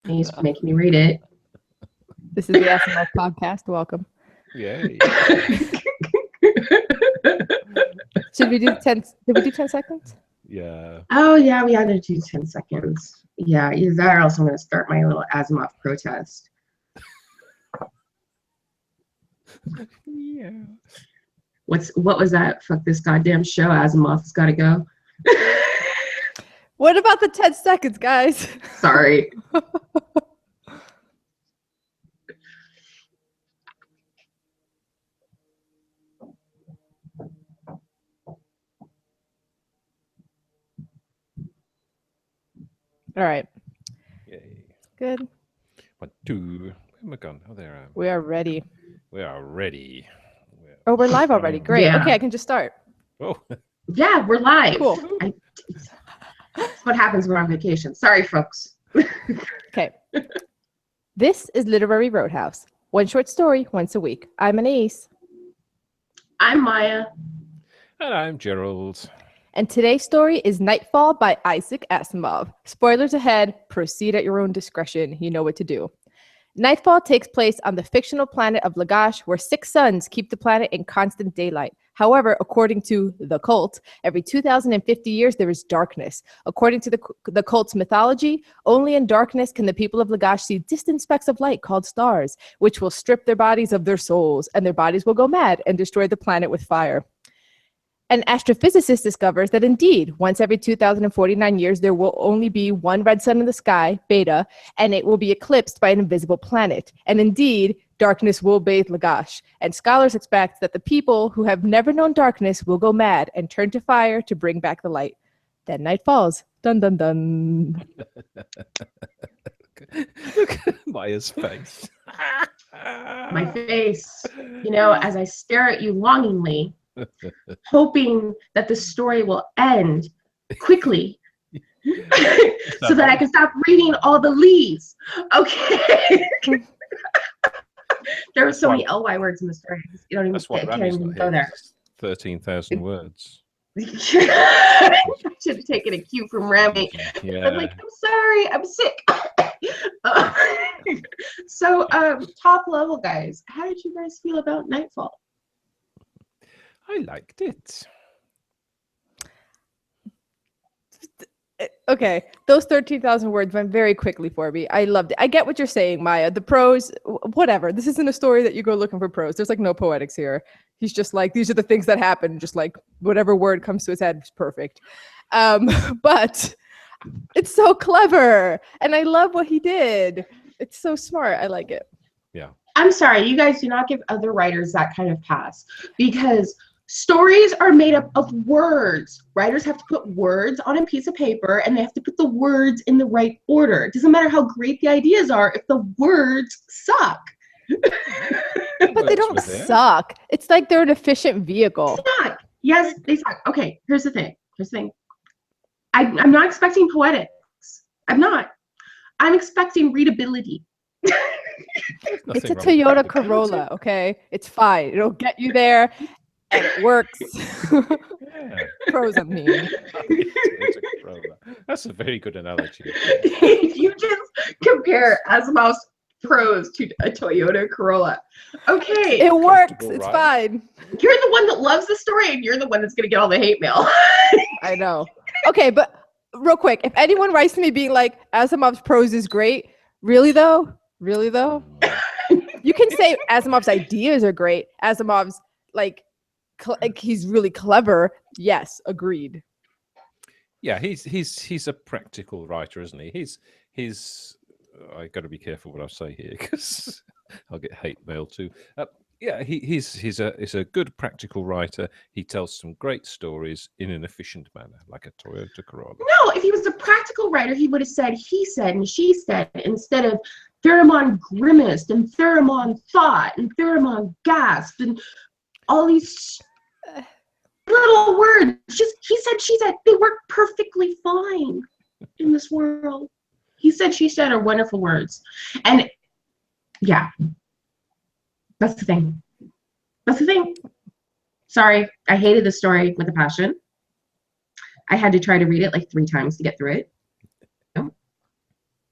He's making me read it. This is the Asimov podcast. Welcome. Yay. Should we do 10? Did we do 10 seconds? Yeah. Oh, yeah, we had to do 10 seconds. Yeah, either that or else I'm going to start my little Asimov protest. Yeah. What was that? Fuck this goddamn show. Asimov's got to go. What about the 10 seconds, guys? Sorry. All right. Yay. Good. 1, 2. Where am I gone? Oh, there I am. We are ready. We are ready. Oh, we're live already. Great. Yeah. Okay, I can just start. Oh. Yeah, we're live. Cool. That's what happens when we're on vacation. Sorry, folks. Okay. This is Literary Roadhouse. One short story once a week. I'm Anais. I'm Maya. And I'm Gerald. And today's story is Nightfall by Isaac Asimov. Spoilers ahead. Proceed at your own discretion. You know what to do. Nightfall takes place on the fictional planet of Lagash, where 6 suns keep the planet in constant daylight. However, according to the cult, every 2,050 years there is darkness. According to the cult's mythology, only in darkness can the people of Lagash see distant specks of light called stars, which will strip their bodies of their souls, and their bodies will go mad and destroy the planet with fire. An astrophysicist discovers that indeed, once every 2,049 years, there will only be one red sun in the sky, Beta, and it will be eclipsed by an invisible planet. And indeed, darkness will bathe Lagash. And scholars expect that the people who have never known darkness will go mad and turn to fire to bring back the light. Then night falls. Dun, dun, dun. Look at Maya's face. My face. You know, as I stare at you longingly, hoping that the story will end quickly so that I can stop reading all the leaves. Okay. There are so many LY words in the story. You don't even, That's what can't Rami's even not go here. there. 13,000 words. I should have taken a cue from Rami. Yeah. I'm like, I'm sorry, I'm sick. So, top level guys, how did you guys feel about Nightfall? I liked it. Okay, those 13,000 words went very quickly for me. I loved it. I get what you're saying, Maya. The prose, whatever. This isn't a story that you go looking for prose. There's like no poetics here. He's just like, these are the things that happen. Just like whatever word comes to his head is perfect. But it's so clever. And I love what he did. It's so smart. I like it. Yeah. I'm sorry, you guys do not give other writers that kind of pass because stories are made up of words. Writers have to put words on a piece of paper and they have to put the words in the right order. It doesn't matter how great the ideas are if the words suck. But they don't suck. It's like they're an efficient vehicle. They suck. Yes, they suck. Okay, here's the thing. I'm not expecting poetics. I'm not. I'm expecting readability. It's a Toyota Corolla, okay? It's fine. It'll get you there. And it works. Yeah. Pros, I mean. That's a very good analogy. If you just compare Asimov's prose to a Toyota Corolla, okay, It works. Practical, It's right? fine. you're the one that loves the story and you're the one that's going to get all the hate mail. I know. Okay, but real quick, if anyone writes to me being like, Asimov's prose is great, really though? You can say Asimov's ideas are great. Asimov's like he's really clever. Yes, agreed. Yeah, he's a practical writer, isn't he? He's I got to be careful what I say here because I'll get hate mail too. Yeah, he's a good practical writer. He tells some great stories in an efficient manner, like a Toyota Corolla. No, if he was a practical writer, he would have said he said and she said instead of Theramon grimaced and Theramon thought and Theramon gasped and all these little words. Just he said, she said, they work perfectly fine in this world. He said, she said are wonderful words. And yeah, that's the thing. That's the thing. Sorry, I hated the story with a passion. I had to try to read it like 3 times to get through it.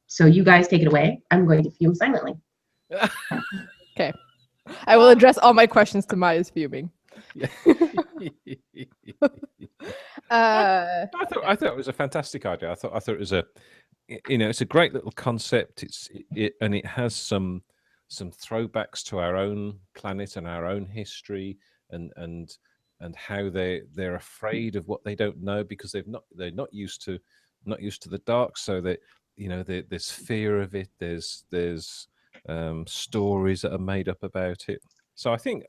So you guys take it away. I'm going to fume silently. Okay. I will address all my questions to Maya's fuming. I thought it was a fantastic idea. I thought it was it's a great little concept. And it has some throwbacks to our own planet and our own history, and how they're afraid of what they don't know because they're not used to the dark. So that there's fear of it. There's stories that are made up about it. So I think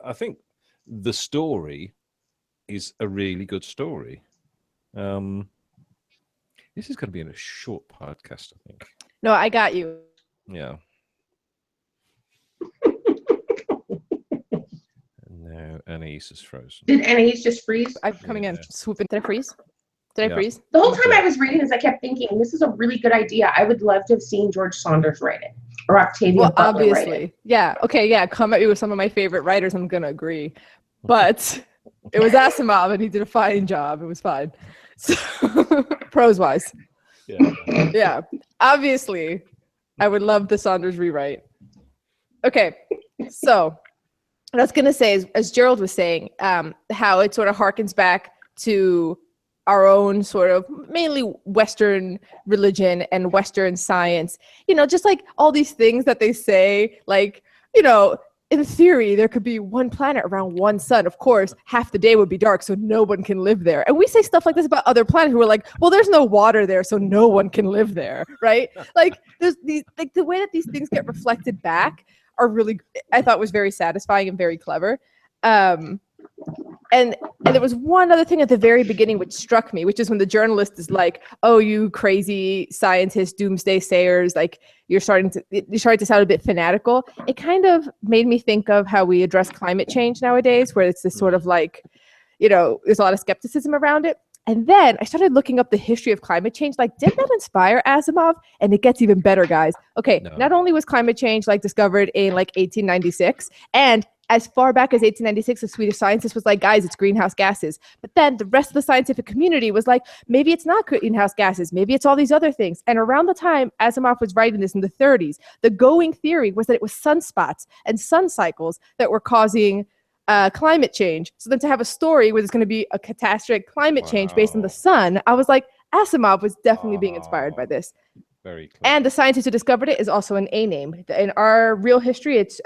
the story is a really good story. This is going to be in a short podcast, I think. No, I got you. Yeah. No, Anais is frozen. Did Anais just freeze? I'm coming in. Swooping. Did I freeze? Did I freeze? The whole time I was reading this, I kept thinking, this is a really good idea. I would love to have seen George Saunders write it. Or Octavia Butler write it. Yeah. Okay, yeah. Come at me with some of my favorite writers. I'm going to agree. But it was Asimov, and he did a fine job. It was fine. So, prose-wise. Yeah. Yeah. Obviously, I would love the Saunders rewrite. Okay. So, what I was going to say is, as Gerald was saying, how it sort of harkens back to our own sort of mainly Western religion and Western science, just like all these things that they say, like, in theory, there could be one planet around one sun. Of course, half the day would be dark, so no one can live there. And we say stuff like this about other planets who are like, well, there's no water there, so no one can live there, right? Like, there's these, like, the way that these things get reflected back are really, I thought was very satisfying and very clever. And there was one other thing at the very beginning which struck me, which is when the journalist is like, "Oh, you crazy scientists, doomsday sayers, like you're starting to sound a bit fanatical." It kind of made me think of how we address climate change nowadays, where it's this sort of like, there's a lot of skepticism around it. And then I started looking up the history of climate change. Like, did that inspire Asimov? And it gets even better, guys. Okay, Not only was climate change like discovered in like 1896, and as far back as 1896, a Swedish scientist was like, guys, it's greenhouse gases. But then the rest of the scientific community was like, maybe it's not greenhouse gases. Maybe it's all these other things. And around the time Asimov was writing this in the 30s, the going theory was that it was sunspots and sun cycles that were causing climate change. So then to have a story where there's going to be a catastrophic climate change based on the sun, I was like, Asimov was definitely being inspired by this. Very clear. And the scientist who discovered it is also an A name. In our real history, it's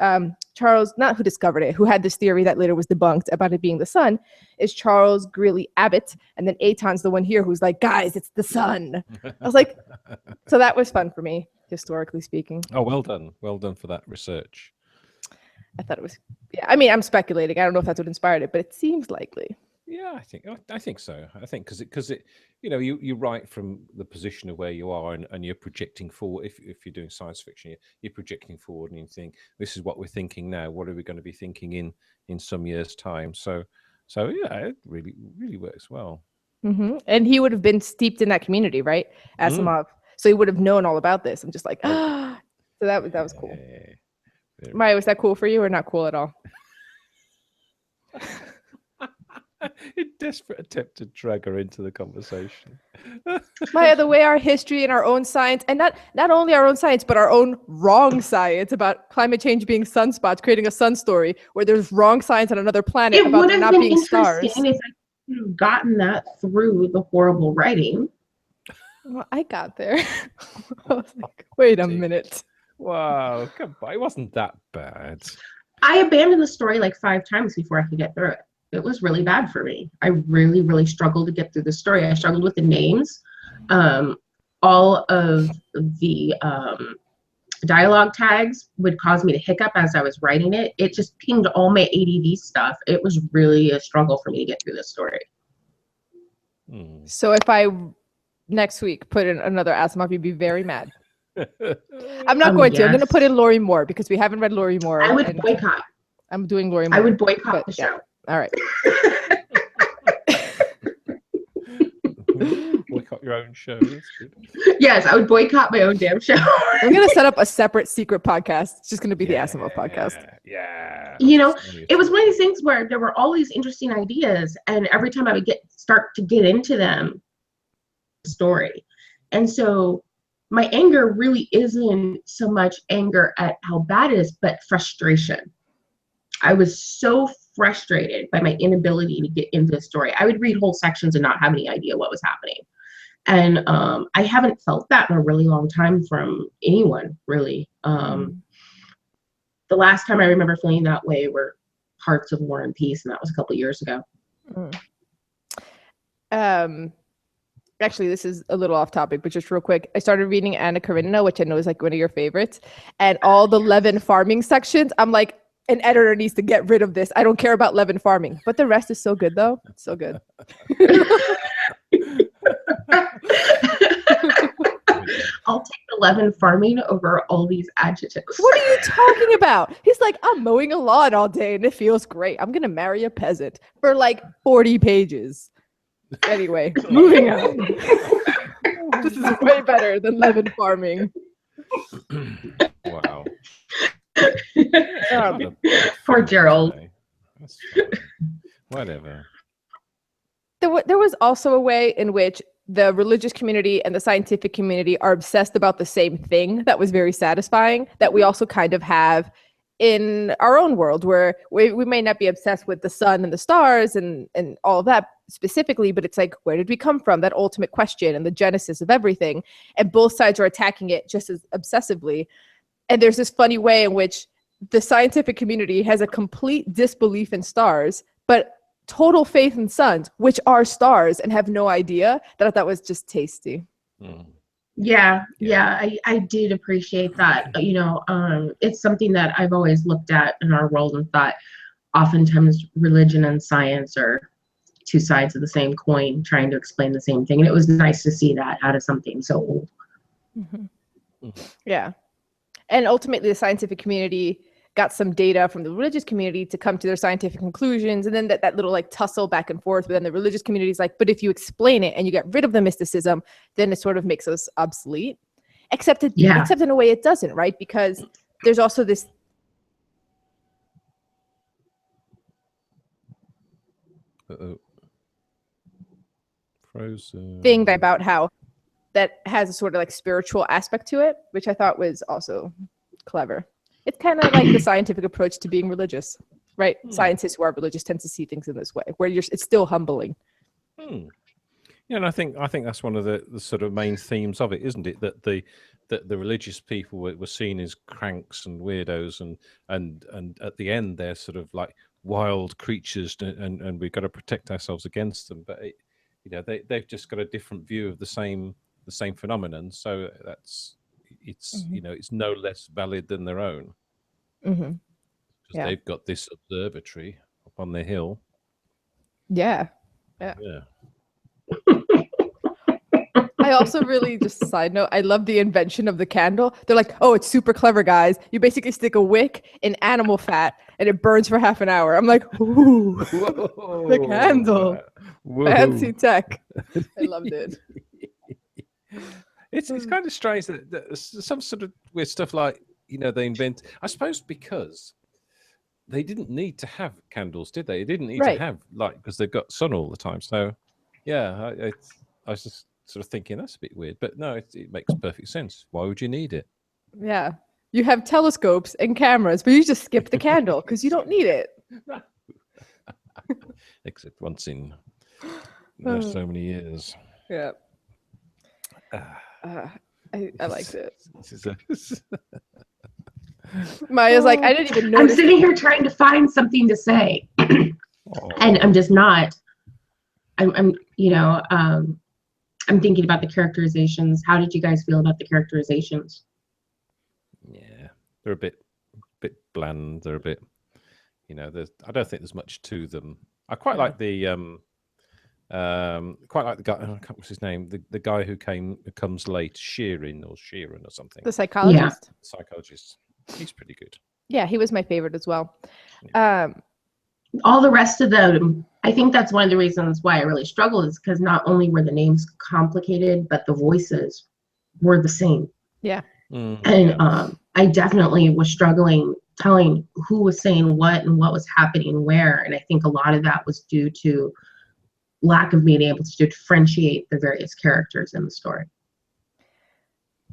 Charles, not who discovered it, who had this theory that later was debunked about it being the sun, is Charles Greeley Abbott. And then Aton's the one here who's like, guys, it's the sun. I was like, so that was fun for me, historically speaking. Oh, well done. Well done for that research. I thought it was, yeah. I mean, I'm speculating. I don't know if that's what inspired it, but it seems likely. Yeah, I think so. I think because it you write from the position of where you are and you're projecting forward. If you're doing science fiction, you're projecting forward and you think, this is what we're thinking now. What are we going to be thinking in some years' time? So yeah, it really works well. Mm-hmm. And he would have been steeped in that community, right? Asimov. So he would have known all about this. I'm just like, so that was cool. Maya, was that cool for you or not cool at all? A desperate attempt to drag her into the conversation. Maya, the way our history and our own science, and not only our own science, but our own wrong science about climate change being sunspots, creating a sun story where there's wrong science on another planet about there not being stars. If I could have gotten that through the horrible writing. Well, I got there. I was like, wait a minute. Wow, come on. It wasn't that bad. I abandoned the story like 5 times before I could get through it. It was really bad for me. I really, really struggled to get through the story. I struggled with the names. All of the dialogue tags would cause me to hiccup as I was writing it. It just pinged all my ADD stuff. It was really a struggle for me to get through this story. So if I next week put in another Asimov, you'd be very mad. I'm not going to. I'm going to put in Laurie Moore because we haven't read Laurie Moore. I would boycott. I'm doing Laurie Moore. I would boycott the show. All right. Boycott your own show. Yes, I would boycott my own damn show. We're going to set up a separate secret podcast. It's just going to be the Asimov podcast. Yeah. It was one of these things where there were all these interesting ideas, and every time I would start to get into them, story. And so my anger really isn't so much anger at how bad it is, but frustration. I was so frustrated by my inability to get into the story. I would read whole sections and not have any idea what was happening. And I haven't felt that in a really long time from anyone, really. The last time I remember feeling that way were parts of War and Peace, and that was a couple years ago. Actually, this is a little off topic, but just real quick, I started reading Anna Karenina, which I know is like one of your favorites, and all the Levin farming sections, I'm like, an editor needs to get rid of this. I don't care about Levin farming, but the rest is so good, though. It's so good. I'll take 11 farming over all these adjectives. What are you talking about? He's like, I'm mowing a lawn all day and it feels great. I'm going to marry a peasant for like 40 pages. Anyway, moving on. This is way better than Levin farming. Wow. Poor Gerald. Whatever. There was also a way in which the religious community and the scientific community are obsessed about the same thing that was very satisfying, that we also kind of have in our own world, where we may not be obsessed with the sun and the stars and all of that specifically, but it's like, where did we come from? That ultimate question and the genesis of everything. And both sides are attacking it just as obsessively. And there's this funny way in which the scientific community has a complete disbelief in stars, but total faith in suns, which are stars, and have no idea. That I thought was just tasty. Yeah, I did appreciate that. You know, it's something that I've always looked at in our world and thought oftentimes religion and science are two sides of the same coin trying to explain the same thing. And it was nice to see that out of something so old. Yeah. And ultimately, the scientific community got some data from the religious community to come to their scientific conclusions. And then that little like tussle back and forth. But then the religious community is like, but if you explain it and you get rid of the mysticism, then it sort of makes us obsolete. Except in a way it doesn't, right? Because there's also this Frozen thing about how that has a sort of like spiritual aspect to it, which I thought was also clever. It's kind of like the scientific approach to being religious, right? Scientists who are religious tend to see things in this way, where it's still humbling. Yeah, and I think that's one of the sort of main themes of it, isn't it? That the religious people were seen as cranks and weirdos, and at the end they're sort of like wild creatures, and we've got to protect ourselves against them. But they've just got a different view of the same phenomenon. So it's no less valid than their own. Because they've got this observatory up on the hill. Yeah. I also really, just a side note, I love the invention of the candle. They're like, oh, it's super clever, guys. You basically stick a wick in animal fat and it burns for half an hour. I'm like, ooh, the candle. Whoa. Fancy tech. I loved it. It's kind of strange that some sort of weird stuff like, they invent, I suppose because they didn't need to have candles, did they? They didn't need to have light because they've got sun all the time. So, yeah, I was just sort of thinking that's a bit weird. But no, it makes perfect sense. Why would you need it? Yeah. You have telescopes and cameras, but you just skip the candle because you don't need it. Except once in so many years. Yeah. I liked it. Maya's like, I didn't even notice. I'm sitting here trying to find something to say, and I'm just not. I'm thinking about the characterizations. How did you guys feel about the characterizations? Yeah, they're a bit bland. They're a bit, I don't think there's much to them. I quite like the quite like the guy. I can't remember his name. The guy who comes late, Sheeran or something. The psychologist. Yeah. Psychologist. He's pretty good. Yeah, he was my favorite as well. Yeah. All the rest of them, I think that's one of the reasons why I really struggled, is because not only were the names complicated, but the voices were the same. Yeah. And I definitely was struggling telling who was saying what and what was happening where. And I think a lot of that was due to lack of being able to differentiate the various characters in the story.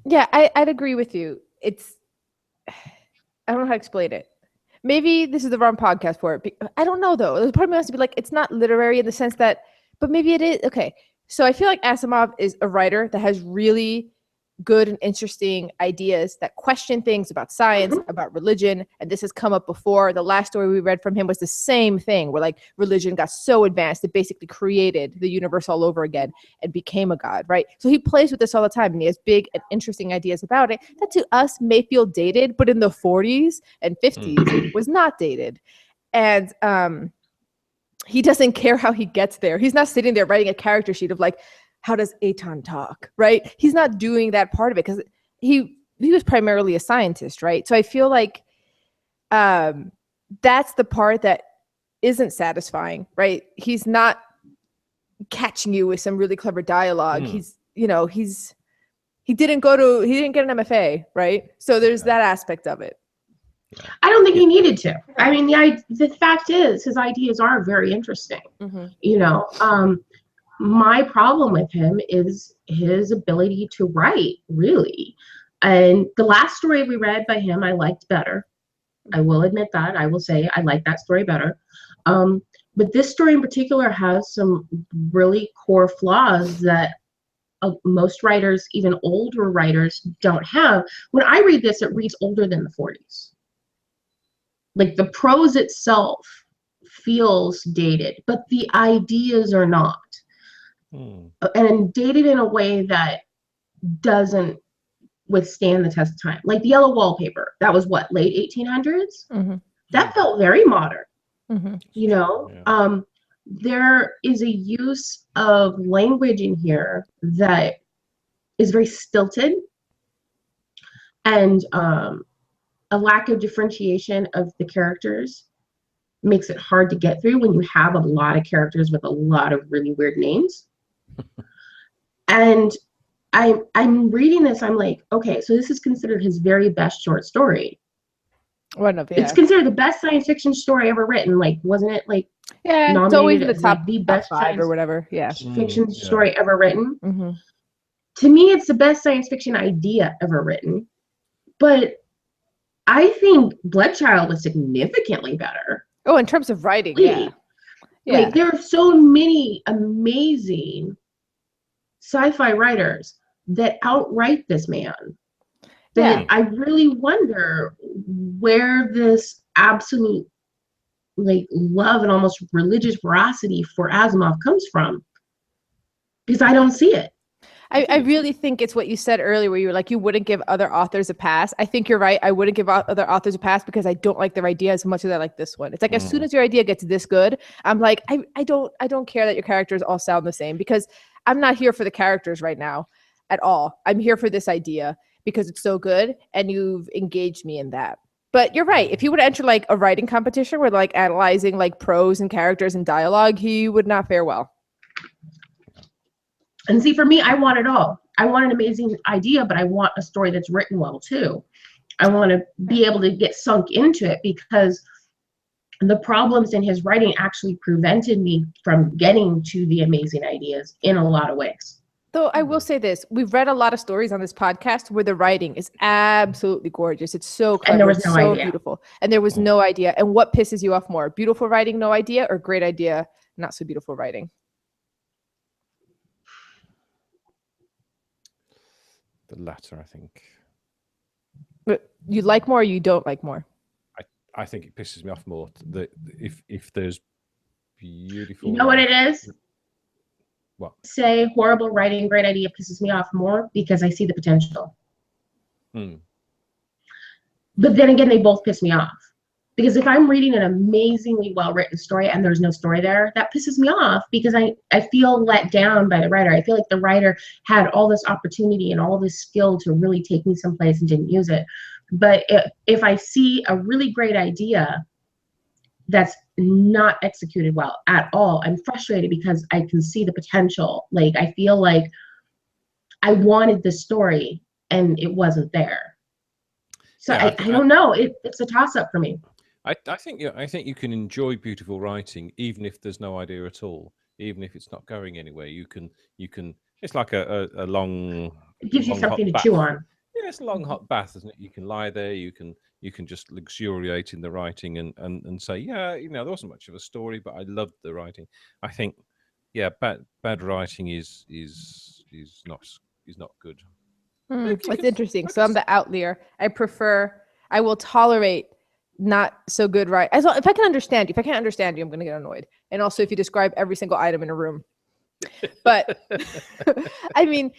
Yeah, I'd agree with you. It's I don't know how to explain it. Maybe this is the wrong podcast for it. I don't know though. The part of me wants to be like, it's not literary in the sense that, but maybe it is. Okay, so I feel like Asimov is a writer that has really good and interesting ideas that question things about science, about religion, and this has come up before. The last story we read from him was the same thing, where like religion got so advanced it basically created the universe all over again and became a god, right? So he plays with this all the time, and he has big and interesting ideas about it that to us may feel dated, but in the 40s and 50s was not dated. And he doesn't care how he gets there. He's not sitting there writing a character sheet of like, how does Aton talk, right? He's not doing that part of it because he was primarily a scientist, right? So I feel like that's the part that isn't satisfying, right? He's not catching you with some really clever dialogue. He's, you know, he didn't get an MFA, right? So there's that aspect of it. I don't think he needed to. I mean, the fact is, his ideas are very interesting. You know, my problem with him is his ability to write, really. And the last story we read by him, I liked better. I will admit that. I will say I like that story better. But this story in particular has some really core flaws that most writers, even older writers, don't have. When I read this, it reads older than the 40s. Like the prose itself feels dated, but the ideas are not. And dated in a way that doesn't withstand the test of time. Like the Yellow Wallpaper, that was what, late 1800s? That felt very modern. You know, there is a use of language in here that is very stilted, and a lack of differentiation of the characters makes it hard to get through when you have a lot of characters with a lot of really weird names. And I'm reading this, I'm like, okay, so this is considered his very best short story. It's considered the best science fiction story ever written. Like, wasn't it like nominated it's always in the top, like the best top 5 or whatever fiction story ever written? To me, it's the best science fiction idea ever written. But I think Bloodchild was significantly better. Oh, in terms of writing, Like, there are so many amazing sci-fi writers that outright this man. That I really wonder where this absolute like love and almost religious veracity for Asimov comes from, because I don't see it. I really think it's what you said earlier, where you were like, you wouldn't give other authors a pass. I think you're right. I wouldn't give other authors a pass because I don't like their idea as much as I like this one. It's like as soon as your idea gets this good, I'm like, I don't care that your characters all sound the same, because I'm not here for the characters right now at all. I'm here for this idea because it's so good and you've engaged me in that. But you're right. If he would enter like a writing competition where like analyzing like prose and characters and dialogue, he would not fare well. And see, for me, I want it all. I want an amazing idea, but I want a story that's written well too. I want to be able to get sunk into it, because the problems in his writing actually prevented me from getting to the amazing ideas in a lot of ways. Though I will say this, we've read a lot of stories on this podcast where the writing is absolutely gorgeous. It's so clever, and there was no idea. Beautiful, and there was no idea. And what pisses you off more? Beautiful writing, no idea, or great idea, not so beautiful writing? The latter, I think. But you like more or you don't like more? I think it pisses me off more that if there's beautiful... You know what it is? What? Say horrible writing, great idea pisses me off more because I see the potential. But then again, they both piss me off. Because if I'm reading an amazingly well-written story and there's no story there, that pisses me off because I feel let down by the writer. I feel like the writer had all this opportunity and all this skill to really take me someplace and didn't use it. But if I see a really great idea that's not executed well at all, I'm frustrated because I can see the potential. Like, I feel like I wanted this story and it wasn't there. So I don't know. It's a toss-up for me. I think you can enjoy beautiful writing even if there's no idea at all, even if it's not going anywhere. You can. It's like a long It gives you long, hot something to bath. chew on. Yeah, it's a long hot bath, isn't it? You can lie there, you can just luxuriate in the writing and say, yeah, there wasn't much of a story, but I loved the writing. I think, yeah, bad writing is not good. It's interesting. So I'm the outlier. I will tolerate not so good right. As well, if I can understand you, I'm going to get annoyed. And also if you describe every single item in a room. But I mean,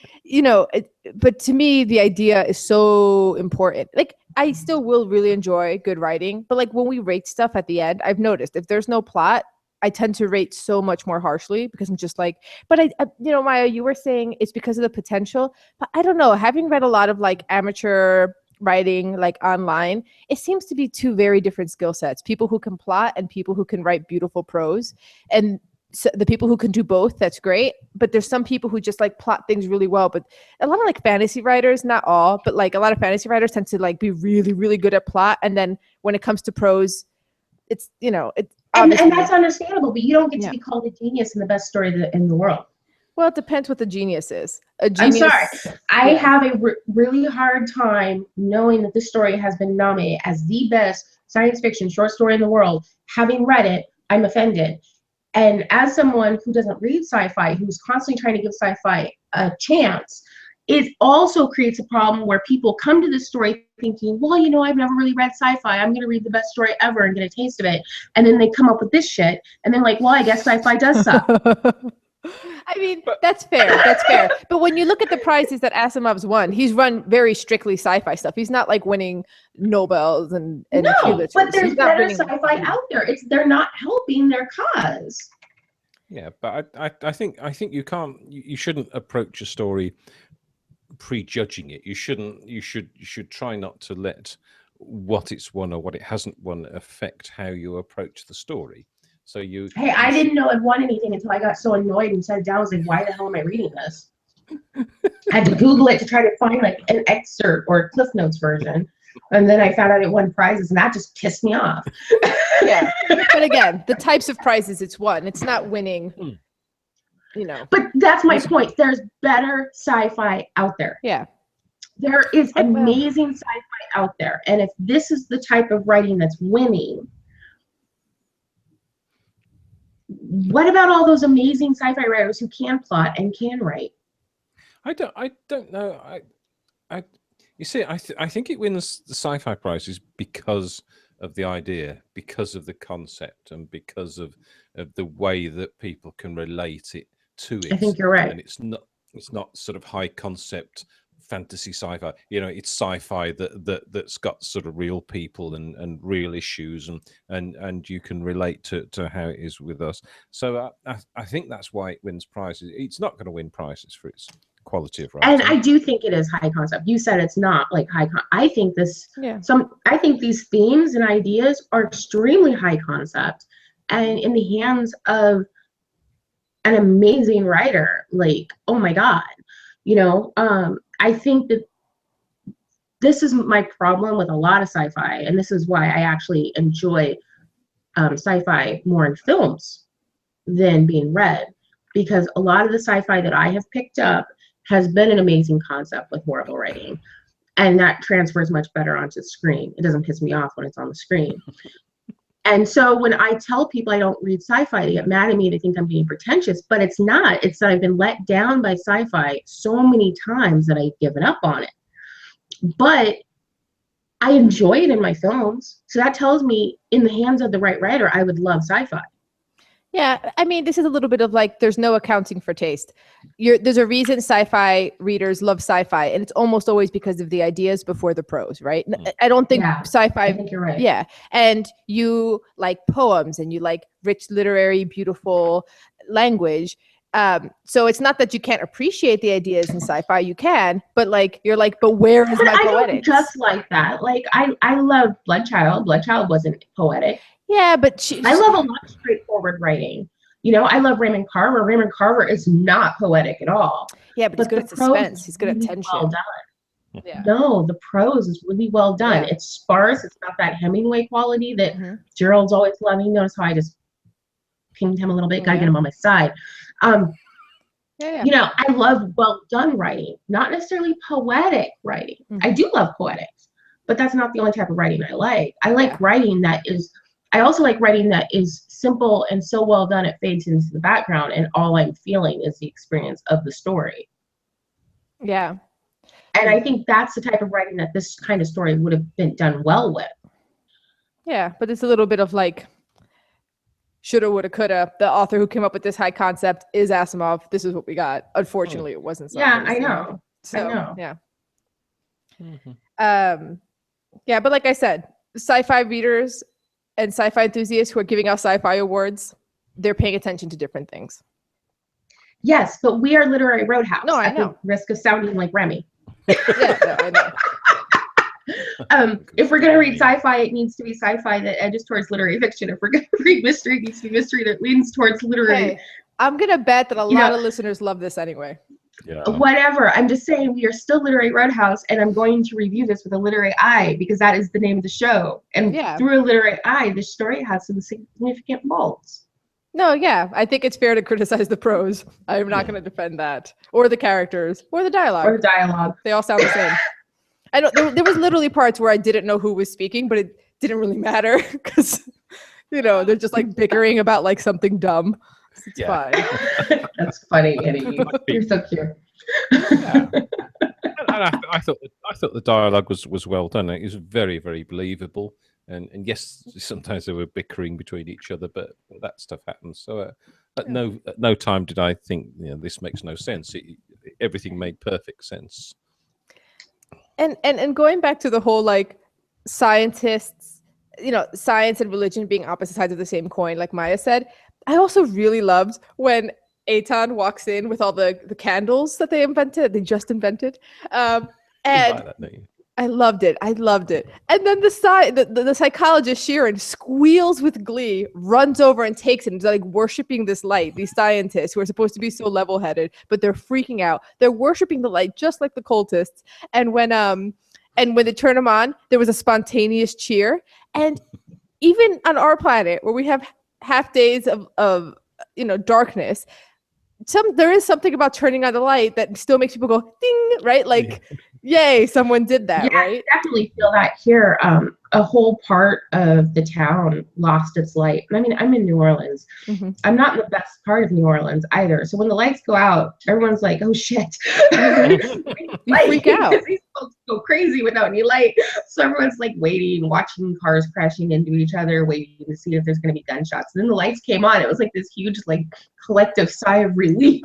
but to me, the idea is so important. Like, I still will really enjoy good writing, but like when we rate stuff at the end, I've noticed if there's no plot, I tend to rate so much more harshly because I'm just like, but Maya, you were saying it's because of the potential, but I don't know. Having read a lot of like amateur writing, like online, it seems to be two very different skill sets: people who can plot and people who can write beautiful prose. And so the people who can do both, that's great. But there's some people who just like plot things really well. But a lot of like fantasy writers, not all, but like a lot of fantasy writers tend to like be really, really good at plot. And then when it comes to prose, it's, it's and that's understandable, but you don't get to be called a genius in the best story in the world. Well, it depends what the genius is. I'm sorry. I have a really hard time knowing that this story has been nominated as the best science fiction short story in the world. Having read it, I'm offended. And as someone who doesn't read sci-fi, who's constantly trying to give sci-fi a chance, it also creates a problem where people come to this story thinking, well, I've never really read sci-fi. I'm going to read the best story ever and get a taste of it. And then they come up with this shit. And then like, well, I guess sci-fi does suck. I mean, that's fair. But when you look at the prizes that Asimov's won, he's run very strictly sci-fi stuff. He's not like winning Nobels and no, Pulitzers. But there's better sci-fi out there. They're not helping their cause. Yeah, but I think you shouldn't approach a story prejudging it. You should try not to let what it's won or what it hasn't won affect how you approach the story. So I didn't know it won anything until I got so annoyed and set it down. I was like, why the hell am I reading this? I had to Google it to try to find like an excerpt or a Cliff Notes version. And then I found out it won prizes, and that just pissed me off. Yeah. But again, the types of prizes it's won, it's not winning, But that's my point. There's better sci-fi out there. Yeah. There is amazing sci-fi out there. And if this is the type of writing that's winning, what about all those amazing sci-fi writers who can plot and can write? I don't know. You see, I think it wins the sci-fi prizes because of the idea, because of the concept, and because of the way that people can relate it to it. I think you're right. And it's not sort of high concept fantasy sci-fi. It's sci-fi that's got sort of real people and real issues, and you can relate to how it is with us. So I think that's why it wins prizes. It's not going to win prizes for its quality of writing. And I do think it is high concept. You said it's not like I think I think these themes and ideas are extremely high concept, and in the hands of an amazing writer, like, oh my God, I think that this is my problem with a lot of sci-fi, and this is why I actually enjoy sci-fi more in films than being read, because a lot of the sci-fi that I have picked up has been an amazing concept with horrible writing, and that transfers much better onto the screen. It doesn't piss me off when it's on the screen. And so when I tell people I don't read sci-fi, they get mad at me. They think I'm being pretentious, but it's not. It's that I've been let down by sci-fi so many times that I've given up on it. But I enjoy it in my films. So that tells me in the hands of the right writer, I would love sci-fi. Yeah, I mean, this is a little bit of like, there's no accounting for taste. There's a reason sci-fi readers love sci-fi, and it's almost always because of the ideas before the prose, right? I don't think sci-fi. I think you're right. Yeah, and you like poems, and you like rich, literary, beautiful language. So it's not that you can't appreciate the ideas in sci-fi. You can, but like you're like, but where is my poetics? Just like that. Like I love Bloodchild. Bloodchild wasn't poetic. Yeah, but I love a lot of straightforward writing. I love Raymond Carver. Raymond Carver is not poetic at all. Yeah, but he's good at suspense. He's good at tension. Well done. Yeah. No, the prose is really well done. Yeah. It's sparse. It's got that Hemingway quality that Gerald's always loving. Notice how I just pinged him a little bit. Gotta get him on my side. Yeah. You know, I love well done writing, not necessarily poetic writing. I do love poetics, but that's not the only type of writing I like. I like writing that is, I also like writing that is simple and so well done it fades into the background and all I'm feeling is the experience of the story. Yeah. And I think that's the type of writing that this kind of story would have been done well with. Yeah, but it's a little bit of like shoulda, woulda, coulda. The author who came up with this high concept is Asimov. This is what we got. Unfortunately, it wasn't. Yeah, I know. So, I know. Yeah. Yeah, but like I said, sci-fi readers and sci-fi enthusiasts who are giving out sci-fi awards, they're paying attention to different things. Yes, but we are Literary Roadhouse. No, I at know. the risk of sounding like Remy. Yeah, no, I know. If we're going to read sci-fi, it needs to be sci-fi that edges towards literary fiction. If we're going to read mystery, it needs to be mystery that leans towards literary. Hey, I'm going to bet that a lot of listeners love this anyway. Yeah. Whatever. I'm just saying we are still Literary Roadhouse, and I'm going to review this with a literary eye because that is the name of the show. And through a literary eye, the story has some significant faults. No, yeah. I think it's fair to criticize the prose. I'm not going to defend that. Or the characters. Or the dialogue. Or the dialogue. They all sound the same. I know there was literally parts where I didn't know who was speaking, but it didn't really matter because, you know, they're just like bickering about like something dumb. It's fine. That's funny, Eddie. You're so cute. Yeah. And I thought the dialogue was well done. It was very, very believable. And yes, sometimes they were bickering between each other, but that stuff happens. So at no time did I think, you know, this makes no sense. Everything made perfect sense. And going back to the whole like scientists, you know, science and religion being opposite sides of the same coin, like Maya said, I also really loved when Eitan walks in with all the candles that they just invented. And I loved it. And then the psychologist Sheeran squeals with glee, runs over and takes it and is like worshiping this light. These scientists who are supposed to be so level-headed, but they're freaking out. They're worshiping the light just like the cultists. And when they turn them on, there was a spontaneous cheer. And even on our planet, where we have half days of you know darkness, there is something about turning on the light that still makes people go ding, right? Like, yay, someone did that, right? I definitely feel that here. A whole part of the town lost its light. I mean, I'm in New Orleans. Mm-hmm. I'm not in the best part of New Orleans either. So when the lights go out, everyone's like, oh shit. You freak out. These folks go crazy without any light. So everyone's like waiting, watching cars crashing into each other, waiting to see if there's going to be gunshots. And then the lights came on. It was like this huge, like, collective sigh of relief.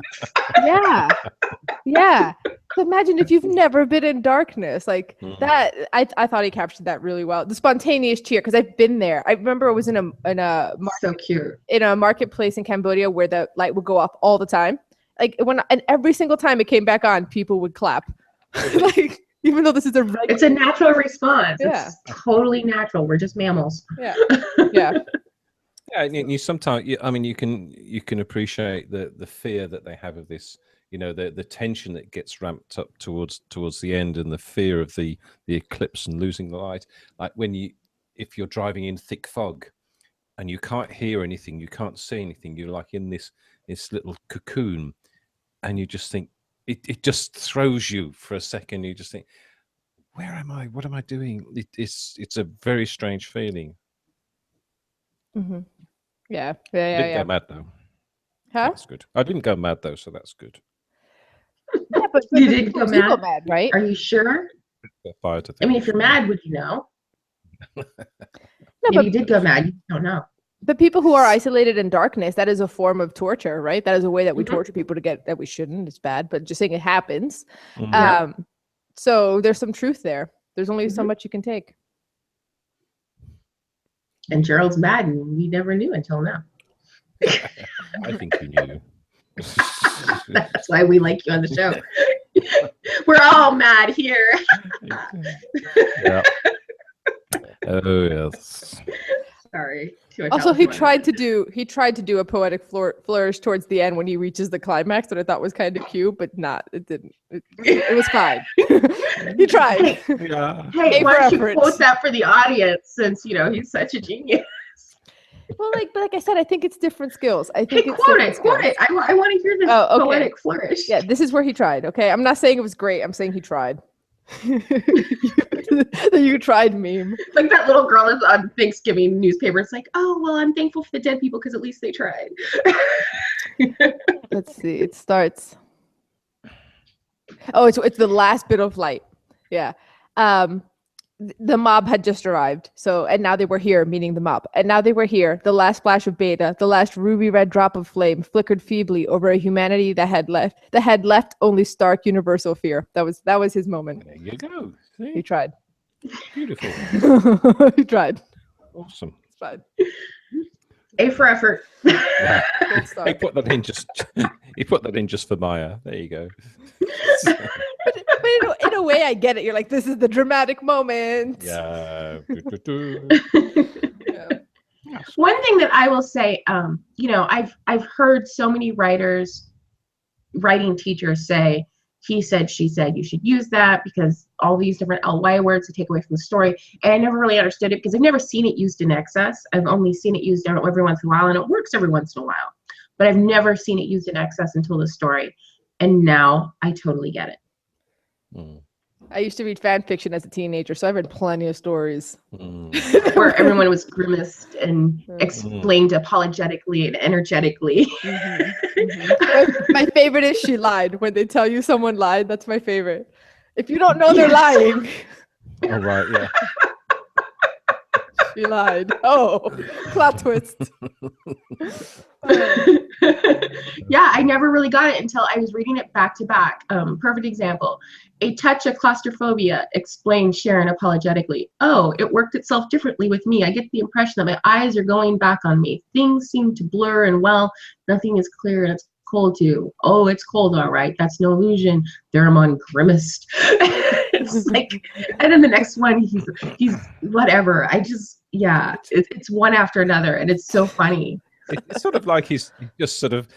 Yeah. So imagine if you've never been in darkness like that. I thought he captured that really well. The spontaneous cheer, because I've been there. I remember it was in a so cute in a marketplace in Cambodia where the light would go off all the time. Like and every single time it came back on, people would clap. Like even though this is it's a natural response. Yeah. It's totally natural. We're just mammals. Yeah. Yeah, you sometimes. I mean, you can appreciate the fear that they have of this. You know, the tension that gets ramped up towards the end, and the fear of the eclipse and losing the light. Like if you're driving in thick fog, and you can't hear anything, you can't see anything. You're like in this little cocoon, and you just think it just throws you for a second. You just think, where am I? What am I doing? It's a very strange feeling. Mm-hmm. Yeah. I didn't go mad though. Huh? That's good. I didn't go mad though, so that's good. Yeah, but you didn't go mad, right? Are you sure? I mean, if you're mad, would you know? No, if you did go mad, you don't know. But people who are isolated in darkness, that is a form of torture, right? That is a way that we torture people to get that we shouldn't. It's bad, but just saying it happens. Mm-hmm. So there's some truth there. There's only so much you can take. And Gerald's mad, and we never knew until now. I think you knew. That's why we like you on the show. We're all mad here. Yeah. Oh yes. Sorry. Also, he tried to do a poetic flourish towards the end when he reaches the climax that I thought was kind of cute, but it didn't. It was fine. He tried. Hey, why don't you quote that for the audience, since he's such a genius? Well, but like I said, I think it's different skills. I think Hey, it's quote different it, quote skills. it. I want to hear this Oh, okay. poetic flourish. Yeah, this is where he tried. Okay, I'm not saying it was great. I'm saying he tried. You tried meme. Like that little girl that's on Thanksgiving newspaper. It's like, oh well, I'm thankful for the dead people because at least they tried. Let's see. It starts. Oh, it's the last bit of light. Yeah. The mob had just arrived. And now they were here, meaning the mob. And now they were here. The last flash of beta, the last ruby red drop of flame flickered feebly over a humanity that had left only stark universal fear. That was his moment. There you go. See? He tried. Beautiful. He tried. Awesome. It's fine. A for effort. Yeah. Gold star. He put that in just for Maya. There you go. But in a way, I get it. You're like, this is the dramatic moment. Yeah. Yeah. One thing that I will say, I've heard so many writing teachers say, he said, she said, you should use that because all these different LY words to take away from the story. And I never really understood it because I've never seen it used in excess. I've only seen it used every once in a while, and it works every once in a while. But I've never seen it used in excess until the story. And now I totally get it. Mm. I used to read fan fiction as a teenager, so I've read plenty of stories. Where everyone was grimaced and explained apologetically and energetically. My favorite is she lied. When they tell you someone lied, that's my favorite. If you don't know they're lying. Oh, right, yeah. She lied. Oh, plot twist. Yeah, I never really got it until I was reading it back to back. Perfect example. A touch of claustrophobia, explained Sharon apologetically. Oh, it worked itself differently with me. I get the impression that my eyes are going back on me. Things seem to blur and nothing is clear and it's cold too. Oh, it's cold, all right. That's no illusion. Theramon grimaced. It's like, and then the next one, he's whatever. It's one after another, and it's so funny. It's sort of like he's just sort of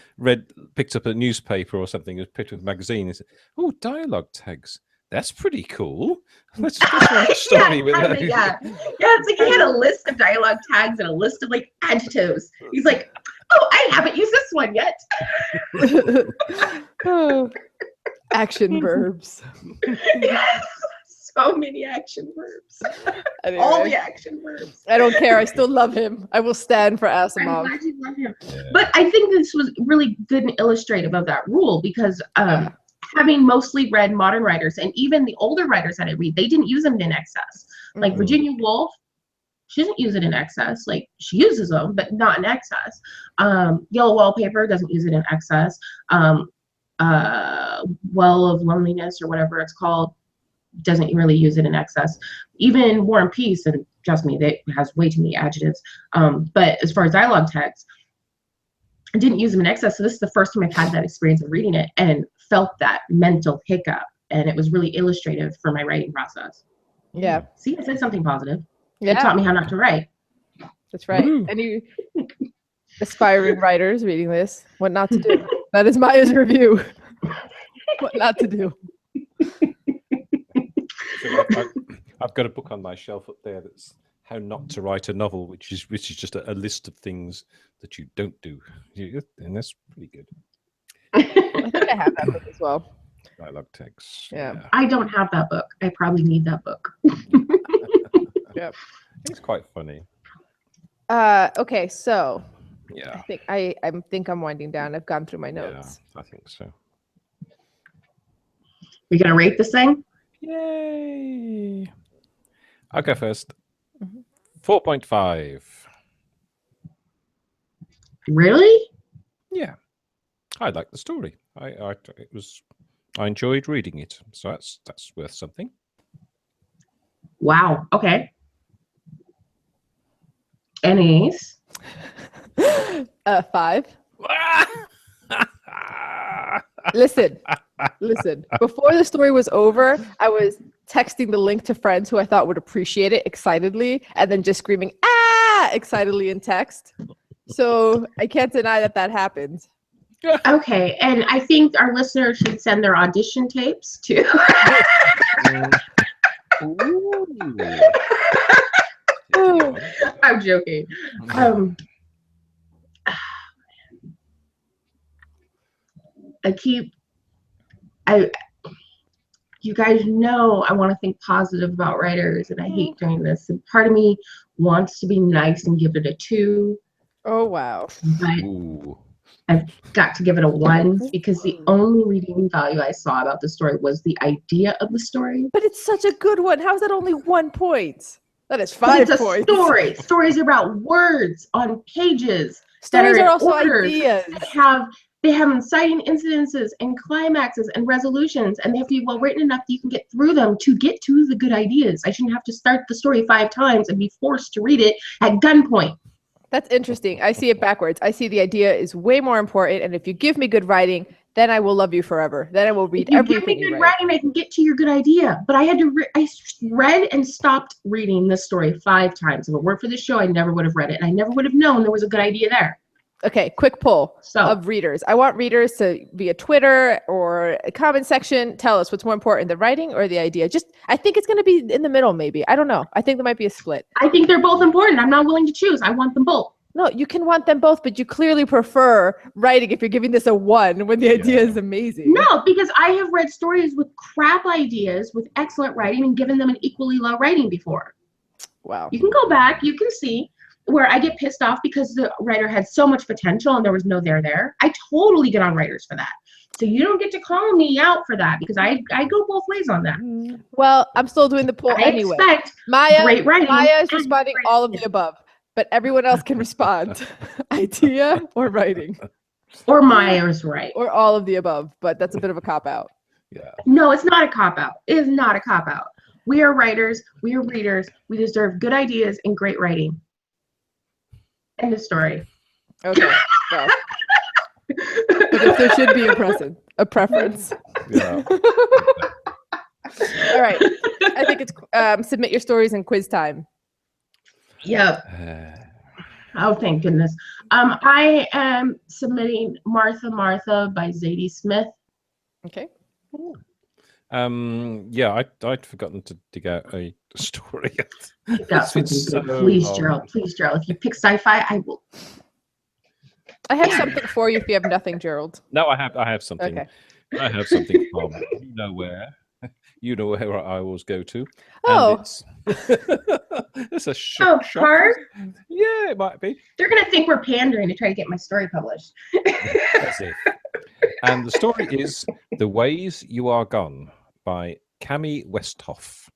picked up a newspaper or something, has picked up a magazine and said, oh, dialogue tags. That's pretty cool. Let's write a story with that. Yeah, it's like he had a list of dialogue tags and a list of like adjectives. He's like, oh, I haven't used this one yet. Action verbs. Yes, so many action verbs. Anyway, all the action verbs. I don't care. I still love him. I will stand for Asimov. I'm glad you love him. Yeah. But I think this was really good and illustrative of that rule because having mostly read modern writers and even the older writers that I read, they didn't use them in excess. Like Virginia Woolf, she doesn't use it in excess. Like she uses them, but not in excess. Yellow Wallpaper doesn't use it in excess. Well of Loneliness or whatever it's called doesn't really use it in excess. Even War and Peace, and trust me, that has way too many adjectives. But as far as dialogue tags, I didn't use them in excess. So this is the first time I've had that experience of reading it and felt that mental hiccup. And it was really illustrative for my writing process. Yeah. See, I said something positive. Yeah. It taught me how not to write. That's right. Any aspiring writers reading this, what not to do. That is Maya's review. What not to do. So I've got a book on my shelf up there that's How Not to Write a Novel, which is just a list of things that you don't do, and that's pretty good. I think I have that book as well. Dialogue text. Yeah. I don't have that book. I probably need that book. Yeah. It's quite funny. Okay, so Yeah. I think I'm winding down. I've gone through my notes. Yeah, I think so. We gonna rate this thing? Yay! I'll go first. 4.5. Really? Yeah, I like the story. I enjoyed reading it, so that's worth something. Wow. Okay. Anise? 5. Listen. Before the story was over, I was texting the link to friends who I thought would appreciate it excitedly, and then just screaming "ah!" excitedly in text. So I can't deny that happened. Okay, and I think our listeners should send their audition tapes too. I'm joking. You guys know I want to think positive about writers, and I hate doing this. And part of me wants to be nice and give it a 2. Oh, wow. But Ooh. I've got to give it a 1 because the only redeeming value I saw about the story was the idea of the story. But it's such a good one. How is that only 1 point? That is But 5 it's a points. story. Stories are about words on pages. Stories that are in also orders, ideas. They have inciting incidences and climaxes and resolutions, and they have to be well written enough that you can get through them to get to the good ideas. I shouldn't have to start the story 5 times and be forced to read it at gunpoint. That's interesting. I see it backwards. I see the idea is way more important, and if you give me good writing, then I will love you forever. Then I will read everything If you give me you good write. writing, I can get to your good idea. But I had to. I read and stopped reading this story 5 times. If it weren't for this show, I never would have read it, and I never would have known there was a good idea there. Okay, quick poll So, of readers. I want readers to via Twitter or a comment section tell us what's more important, the writing or the idea. I think it's going to be in the middle, maybe. I don't know. I think there might be a split. I think they're both important. I'm not willing to choose. I want them both. No, you can want them both, but you clearly prefer writing if you're giving this a 1 when the idea is amazing. No, because I have read stories with crap ideas with excellent writing and given them an equally low rating before. Wow. You can go back. You can see where I get pissed off because the writer had so much potential and there was no there. I totally get on writers for that. So you don't get to call me out for that because I go both ways on that. Well, I'm still doing the poll I anyway. expect Maya great writing. Maya is and responding great all of writing. the above, but everyone else can respond. Idea or writing. Or Maya's right. Or all of the above, but that's a bit of a cop-out. Yeah. No, it's not a cop-out. It is not a cop-out. We are writers. We are readers. We deserve good ideas and great writing. End of story. Okay. Well. But if there should be a preference. Yeah. All right. I think it's submit your stories in quiz time. Yep. Oh, thank goodness. I am submitting Martha by Zadie Smith. Okay. Yeah, I'd forgotten to dig out a story. Pick out something good. Please, Gerald. Please, Gerald. If you pick sci-fi, I will. I have something for you if you have nothing, Gerald. No, I have something. Okay. I have something from you know where. You know where I always go to. Oh. And it's a shock. Hard? Yeah, it might be. They're going to think we're pandering to try to get my story published. That's it. And the story is The Ways You Are Gone by Cami Westhoff.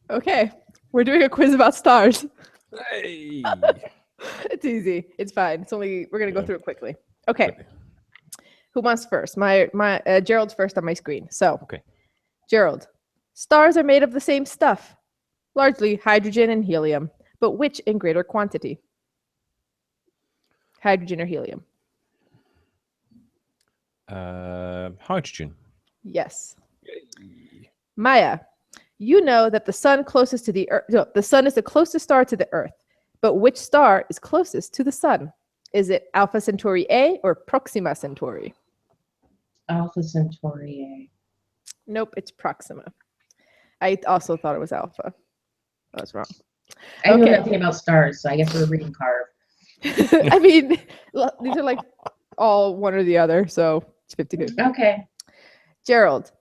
Okay. We're doing a quiz about stars. Hey. It's easy. It's fine. We're going to go through it quickly. Okay. Who wants first? My Gerald's first on my screen. So, okay. Gerald, stars are made of the same stuff, largely hydrogen and helium, but which in greater quantity? Hydrogen or helium? Hydrogen. Yes. Yay. Maya, you know that the sun closest to the Earth. No, the sun is the closest star to the Earth, but which star is closest to the sun? Is it Alpha Centauri A or Proxima Centauri? Alpha Centauri A. Nope, it's Proxima. I also thought it was Alpha. I was wrong. I know nothing about stars, so I guess we're reading Carve. I mean, these are like all one or the other, so it's 50-50. Okay. Gerald,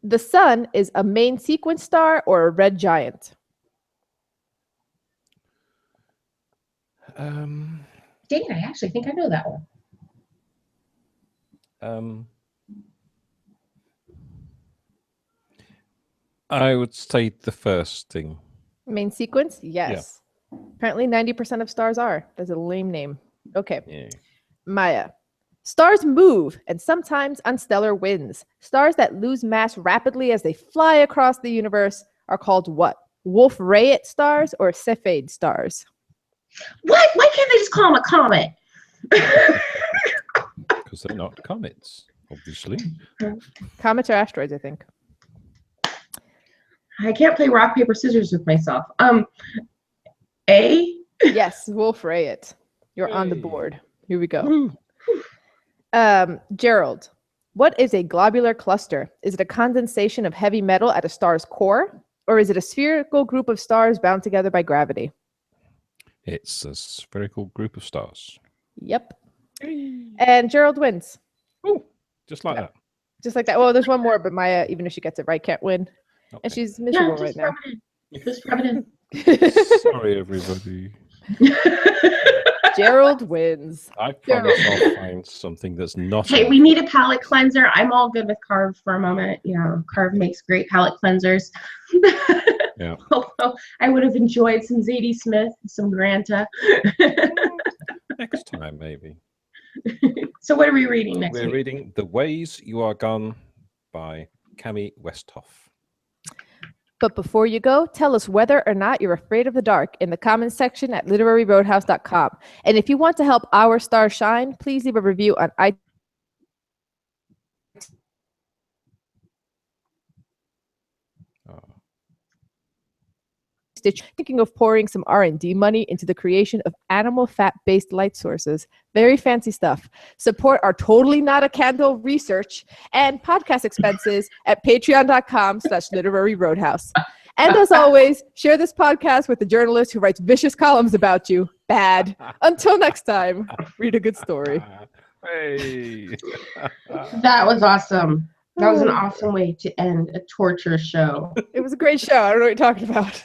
the sun is a main sequence star or a red giant? Dang it, I actually think I know that one. I would say the first thing. Main sequence? Yes. Yeah. Apparently 90% of stars are. That's a lame name. Okay. Yeah. Maya. Stars move, and sometimes on stellar winds. Stars that lose mass rapidly as they fly across the universe are called what? Wolf-Rayet stars or Cepheid stars? What? Why can't they just call them a comet? Because they're not comets, obviously. Comets are asteroids, I think. I can't play rock, paper, scissors with myself. A? Yes, Wolf-Rayet. You're on the board. Here we go. Gerald, what is a globular cluster? Is it a condensation of heavy metal at a star's core? Or is it a spherical group of stars bound together by gravity? It's a spherical group of stars. Yep. And Gerald wins. Oh, just like Yeah. that. Just like that. Well, there's one more, but Maya, even if she gets it right, can't win. Okay. And she's Yeah, miserable just right now. rub it in. Just rub it in. Sorry, everybody. Gerald wins. I promise I'll find something that's not. Hey, we need a palate cleanser. I'm all good with Carve for a moment. Carve makes great palate cleansers. Yeah. Although I would have enjoyed some Zadie Smith, some Granta. Next time, maybe. So what are we reading next We're week? reading The Ways You Are Gone by Cami Westhoff. But before you go, tell us whether or not you're afraid of the dark in the comments section at literaryroadhouse.com. And if you want to help our stars shine, please leave a review on iTunes. Thinking of pouring some R&D money into the creation of animal fat-based light sources. Very fancy stuff. Support our totally not a candle research and podcast expenses at patreon.com/literaryroadhouse. And as always, share this podcast with the journalist who writes vicious columns about you. Bad. Until next time, read a good story. Hey. That was awesome. That was an awesome way to end a torture show. It was a great show. I don't know what you're talking about.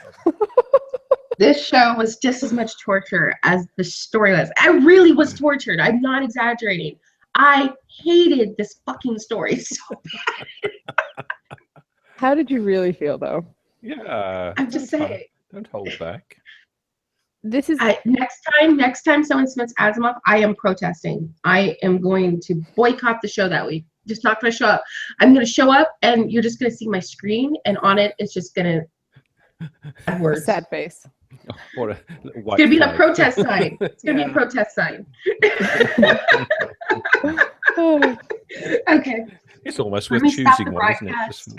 This show was just as much torture as the story was. I really was tortured. I'm not exaggerating. I hated this fucking story so bad. How did you really feel, though? Yeah. I'm just saying. Don't hold back. This is Next time someone submits Asimov, I am protesting. I am going to boycott the show that week. Just not going to show up. I'm going to show up, and you're just going to see my screen, and on it, it's just going to have a words. sad face. What a It's going to be a protest sign. It's going to be a Yeah. protest sign. Oh. Okay. It's almost Let worth me stop choosing the one, isn't it? broadcast. Just